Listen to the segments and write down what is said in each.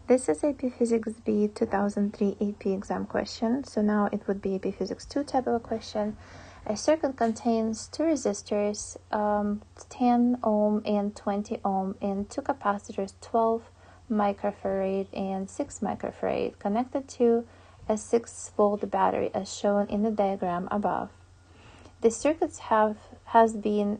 This is AP Physics B 2003 AP exam question. So now it would be AP Physics 2 type of a question. A circuit contains two resistors, 10 ohm and 20 ohm, and two capacitors, 12 microfarad and 6 microfarad, connected to a 6-volt battery as shown in the diagram above. The circuit has been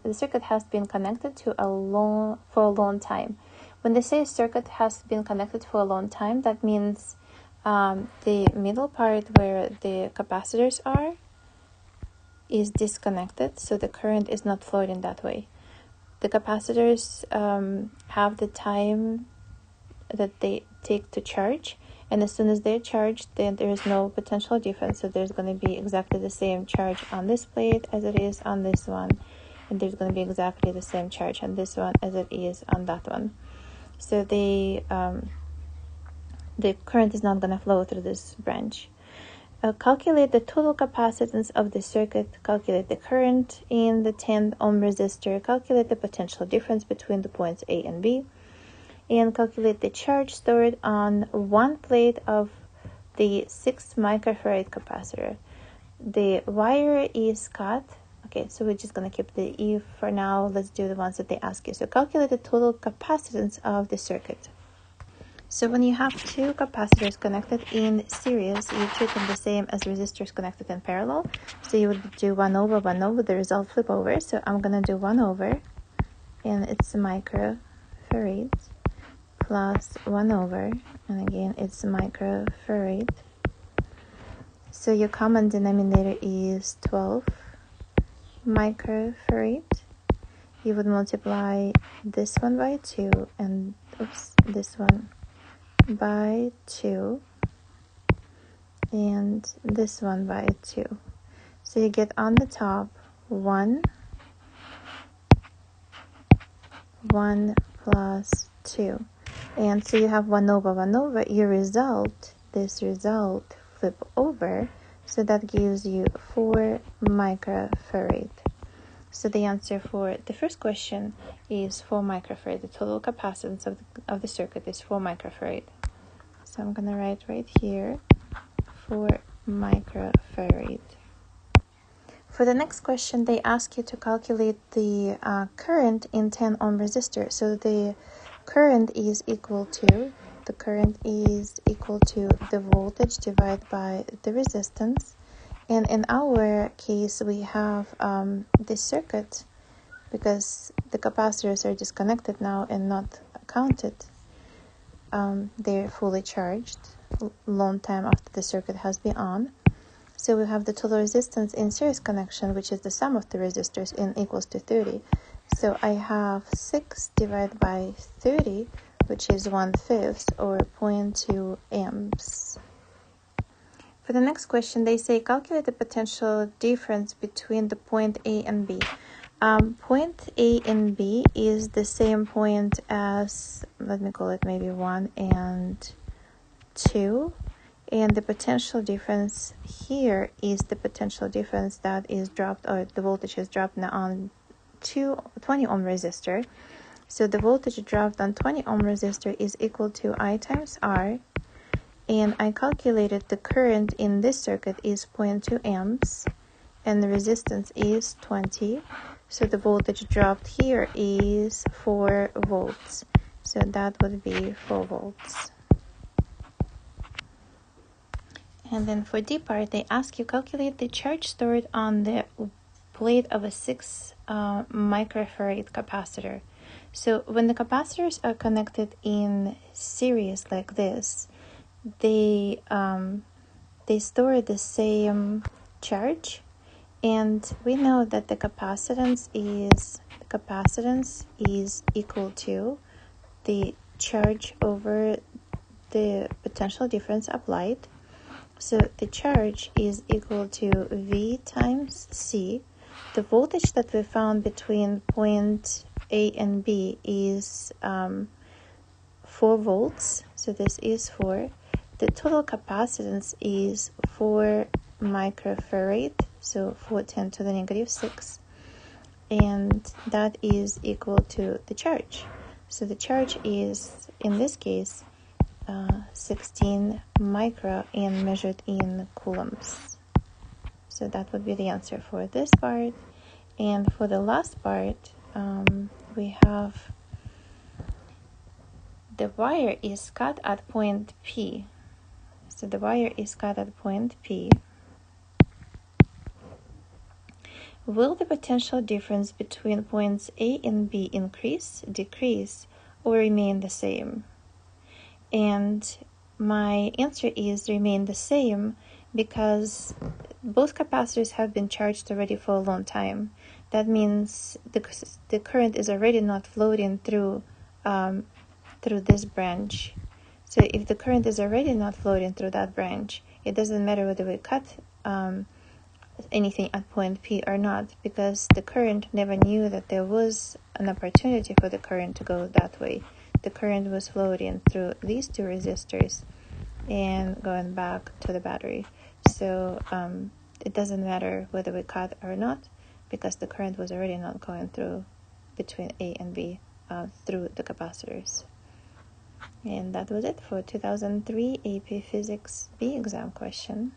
connected for a long time. When they say a circuit has been connected for a long time, that means the middle part where the capacitors are is disconnected, so the current is not flowing that way. The capacitors have the time that they take to charge, and as soon as they're charged, then there is no potential difference, so there's going to be exactly the same charge on this plate as it is on this one, and there's going to be exactly the same charge on this one as it is on that one. So the current is not going to flow through this branch. Calculate the total capacitance of the circuit, calculate the current in the 10 ohm resistor, calculate the potential difference between the points A and B, and calculate the charge stored on one plate of the 6 microfarad capacitor. The wire is cut. Okay, so we're just going to keep the E for now. Let's do the ones that they ask you. So calculate the total capacitance of the circuit. So when you have two capacitors connected in series, you treat them the same as resistors connected in parallel. So you would do 1 over, the result flip over. So I'm going to do 1 over, and it's microfarad, plus 1 over, and again it's microfarad. So your common denominator is 12 microfarad. You would multiply this one by 2 and this one by 2 and this one by 2. So you get on the top 1 plus 2. And so you have 1 over. Your result, this result, flip over. So that gives you 4 microfarad. So the answer for the first question is 4 microfarad. The total capacitance of the circuit is 4 microfarad. So I'm going to write right here 4 microfarad. For the next question, they ask you to calculate the current in 10 ohm resistor. So the current is equal to the voltage divided by the resistance. And in our case, we have this circuit, because the capacitors are disconnected now and not counted. They're fully charged long time after the circuit has been on. So we have the total resistance in series connection, which is the sum of the resistors, in equals to 30. So I have 6 divided by 30, which is 1/5 or 0.2 amps. For the next question, they say calculate the potential difference between the point A and B. Point A and B is the same point as, let me call it maybe 1 and 2. And the potential difference here is the potential difference that is dropped, or the voltage is dropped now on 20 ohm resistor. So the voltage dropped on 20 ohm resistor is equal to I times R. And I calculated the current in this circuit is 0.2 amps, and the resistance is 20. So the voltage dropped here is 4 volts. So that would be 4 volts. And then for D part, they ask you calculate the charge stored on the plate of a 6 microfarad capacitor. So when the capacitors are connected in series like this, they store the same charge, and we know that the capacitance is equal to the charge over the potential difference applied. So the charge is equal to V times C. The voltage that we found between point A and B is 4 volts. So this is 4. The total capacitance is 4 microfarad. So 4 10 to the negative 6. And that is equal to the charge. So the charge is, in this case, 16 micro and measured in coulombs. So that would be the answer for this part. And for the last part, we have the wire is cut at point P. So the wire is cut at point P. Will the potential difference between points A and B increase, decrease, or remain the same? And my answer is remain the same, because both capacitors have been charged already for a long time. That means the current is already not flowing through this branch. So if the current is already not flowing through that branch, it doesn't matter whether we cut anything at point P or not, because the current never knew that there was an opportunity for the current to go that way. The current was flowing through these two resistors and going back to the battery. So it doesn't matter whether we cut or not, because the current was already not going through between A and B through the capacitors. And that was it for 2003 AP Physics B exam question.